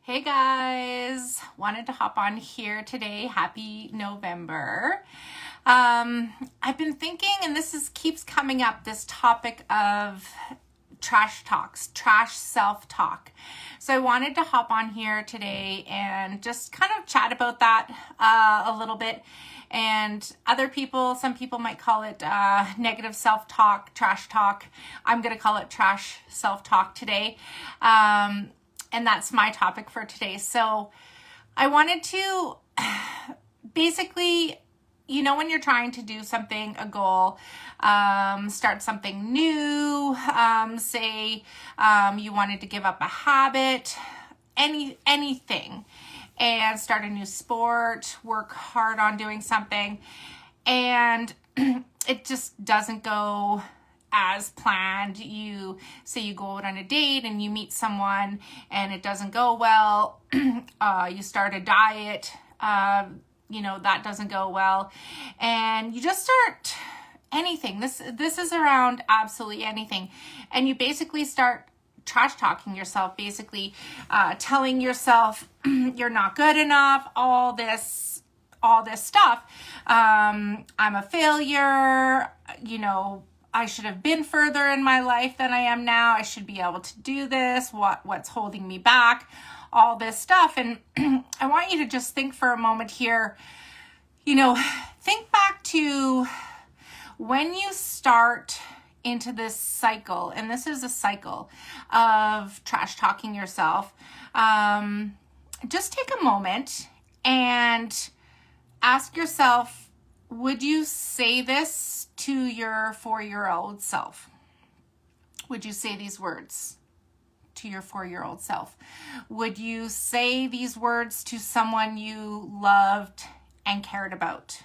Hey guys, wanted to hop on here today. Happy November. I've been thinking, and keeps coming up, this topic of trash talks, trash self-talk. So I wanted to hop on here today and just kind of chat about that a little bit. And some people might call it negative self-talk, trash talk. I'm going to call it trash self-talk today. And that's my topic for today. So I wanted to basically, when you're trying to do something, a goal, start something new, say you wanted to give up a habit, anything, and start a new sport, work hard on doing something, and it just doesn't go as planned. You say you go out on a date and you meet someone and it doesn't go well. You start a diet, that doesn't go well, and you just start anything. This is around absolutely anything, and you basically start trash talking yourself, basically telling yourself you're not good enough, all this stuff. I'm a failure, I should have been further in my life than I am now. I should be able to do this. What's holding me back? All this stuff. And I want you to just think for a moment here, think back to when you start into this cycle, and this is a cycle of trash talking yourself. Just take a moment and ask yourself, would you say this to your 4-year-old self? Would you say these words to your 4-year-old self? Would you say these words to someone you loved and cared about?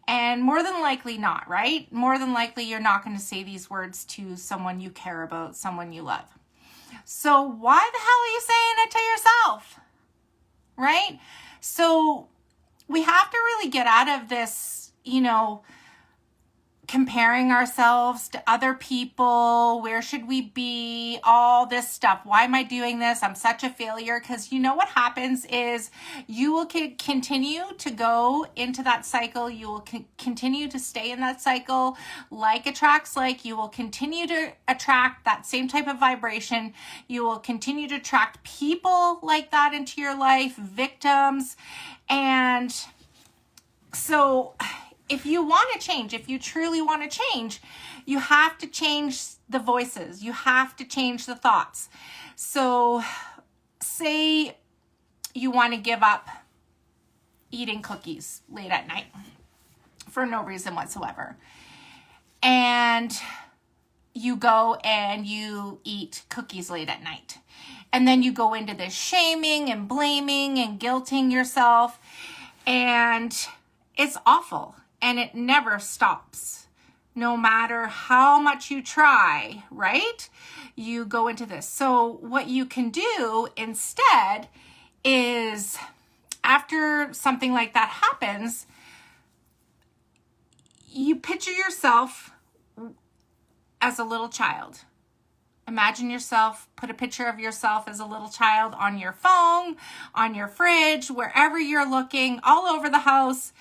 And more than likely not, right? More than likely you're not going to say these words to someone you care about, someone you love. So why the hell are you saying it to yourself? Right? So we have to really get out of this, comparing ourselves to other people. Where should we be? All this stuff. Why am I doing this? I'm such a failure. Because what happens is you will continue to go into that cycle. You will continue to stay in that cycle. Like attracts like. You will continue to attract that same type of vibration. You will continue to attract people like that into your life, victims. And so if you want to change, if you truly want to change, you have to change the voices. You have to change the thoughts. So say you want to give up eating cookies late at night for no reason whatsoever. And you go and you eat cookies late at night. And then you go into this shaming and blaming and guilting yourself. And it's awful. And it never stops. No matter how much you try, right? You go into this. So what you can do instead is, after something like that happens, you picture yourself as a little child. Imagine yourself, put a picture of yourself as a little child on your phone, on your fridge, wherever you're looking, all over the house.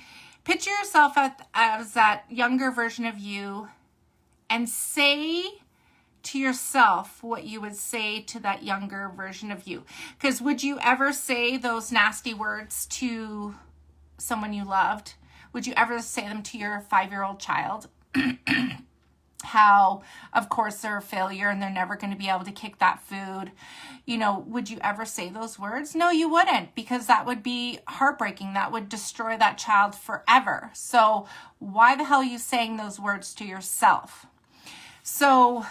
Picture yourself as that younger version of you, and say to yourself what you would say to that younger version of you. Because would you ever say those nasty words to someone you loved? Would you ever say them to your 5-year-old child? How, of course, they're a failure and they're never going to be able to kick that food. Would you ever say those words? No, you wouldn't, because that would be heartbreaking. That would destroy that child forever. So why the hell are you saying those words to yourself? So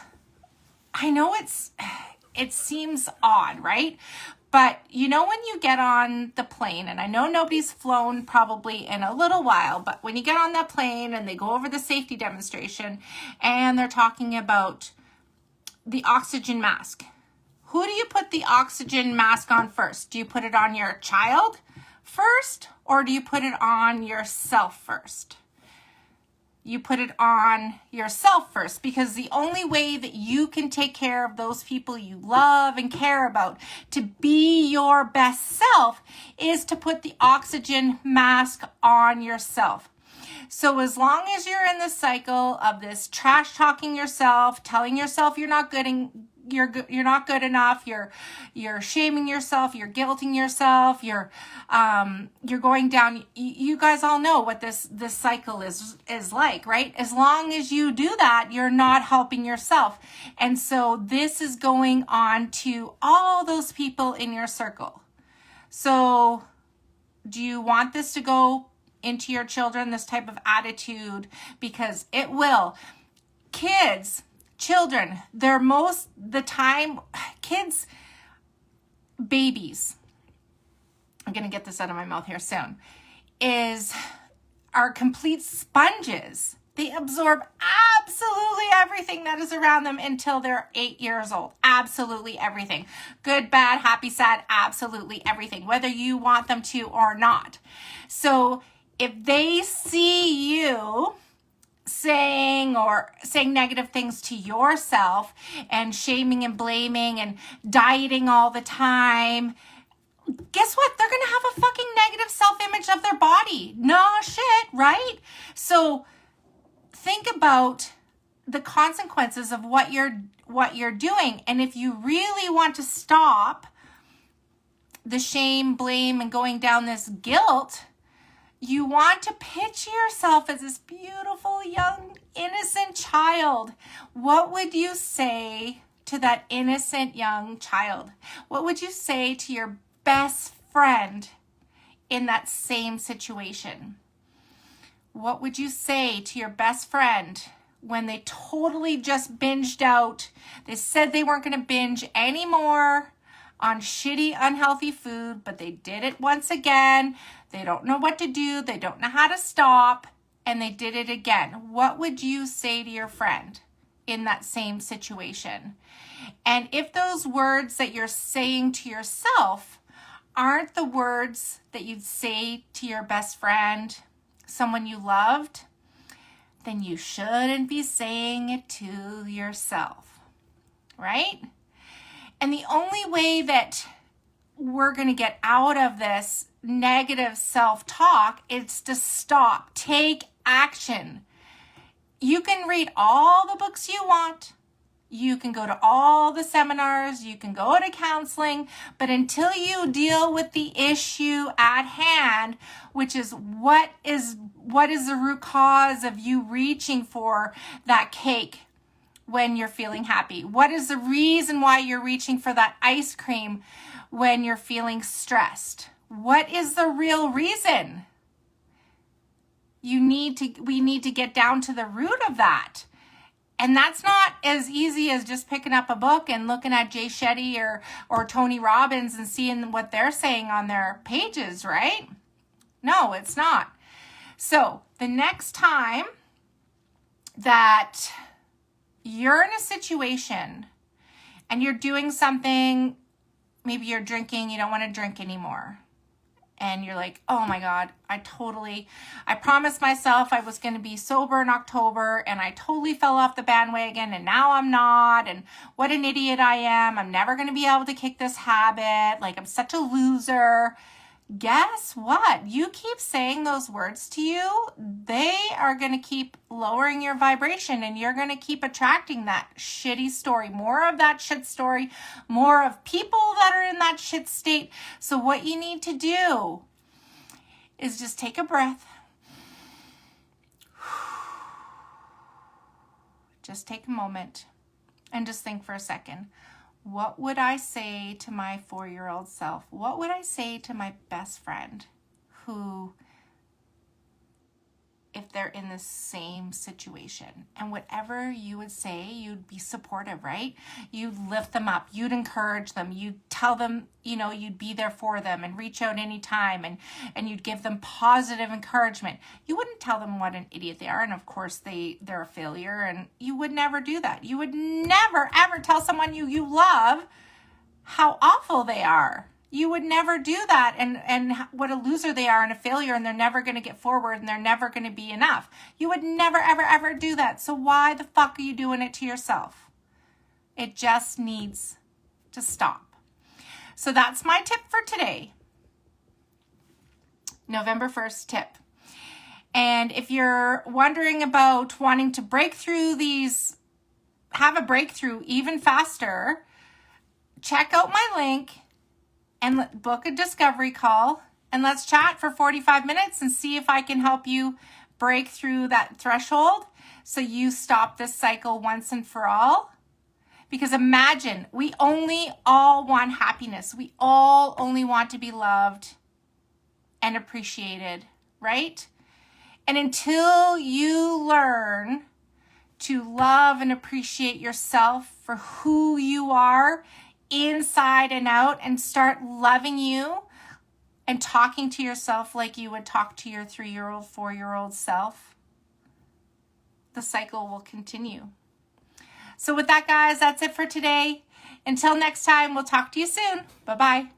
I know it seems odd, right? But when you get on the plane, and I know nobody's flown probably in a little while, but when you get on that plane and they go over the safety demonstration and they're talking about the oxygen mask, who do you put the oxygen mask on first? Do you put it on your child first, or do you put it on yourself first? you put it on yourself first, because the only way that you can take care of those people you love and care about to be your best self is to put the oxygen mask on yourself. So as long as you're in the cycle of this trash talking yourself, telling yourself you're not good and you're not good enough, you're shaming yourself, you're guilting yourself, you're going down. You guys all know what this cycle is like, right? As long as you do that, you're not helping yourself. And so this is going on to all those people in your circle. So do you want this to go into your children, this type of attitude? Because it will. Children, babies, I'm going to get this out of my mouth here soon, are complete sponges. They absorb absolutely everything that is around them until they're 8 years old. Absolutely everything. Good, bad, happy, sad, absolutely everything, whether you want them to or not. So if they see you saying negative things to yourself and shaming and blaming and dieting all the time, guess what? They're going to have a fucking negative self-image of their body. No shit, right? So think about the consequences of what you're doing. And if you really want to stop the shame, blame, and going down this guilt, you want to picture yourself as this beautiful, young, innocent child. What would you say to that innocent young child? What would you say to your best friend in that same situation? What would you say to your best friend when they totally just binged out? They said they weren't going to binge anymore on shitty, unhealthy food, but they did it once again. They don't know what to do. They don't know how to stop, and they did it again. What would you say to your friend in that same situation? And if those words that you're saying to yourself aren't the words that you'd say to your best friend, someone you loved, then you shouldn't be saying it to yourself, right? And the only way that we're going to get out of this negative self-talk is to stop. Take action. You can read all the books you want. You can go to all the seminars. You can go to counseling. But until you deal with the issue at hand, which is what is the root cause of you reaching for that cake when you're feeling happy? What is the reason why you're reaching for that ice cream when you're feeling stressed? What is the real reason? We need to get down to the root of that. And that's not as easy as just picking up a book and looking at Jay Shetty or Tony Robbins and seeing what they're saying on their pages, right? No, it's not. So the next time that you're in a situation and you're doing something, maybe you're drinking, you don't want to drink anymore. And you're like, oh my God, I promised myself I was going to be sober in October, and I totally fell off the bandwagon, and now I'm not, and what an idiot I am. I'm never going to be able to kick this habit. Like, I'm such a loser. Guess what? You keep saying those words to you, they are going to keep lowering your vibration, and you're going to keep attracting that shitty story, more of that shit story, more of people that are in that shit state. So what you need to do is just take a breath. Just take a moment and just think for a second. What would I say to my 4-year-old self? What would I say to my best friend who, if they're in the same situation? And whatever you would say, you'd be supportive, right? You'd lift them up. You'd encourage them. You'd tell them, you'd be there for them and reach out anytime, and you'd give them positive encouragement. You wouldn't tell them what an idiot they are, and of course they're a failure, and you would never do that. You would never, ever tell someone you love how awful they are. you would never do that, and what a loser they are and a failure, and they're never going to get forward, and they're never going to be enough. You would never, ever, ever do that. So why the fuck are you doing it to yourself? It just needs to stop. So that's my tip for today. November 1st tip. And if you're wondering about wanting to break through these, have a breakthrough even faster, check out my link and book a discovery call, and let's chat for 45 minutes and see if I can help you break through that threshold so you stop this cycle once and for all. Because imagine, we only all want happiness. We all only want to be loved and appreciated, right? And until you learn to love and appreciate yourself for who you are, inside and out, and start loving you and talking to yourself like you would talk to your 3-year-old, 4-year-old self, the cycle will continue. So with that, guys, that's it for today. Until next time, we'll talk to you soon. Bye-bye.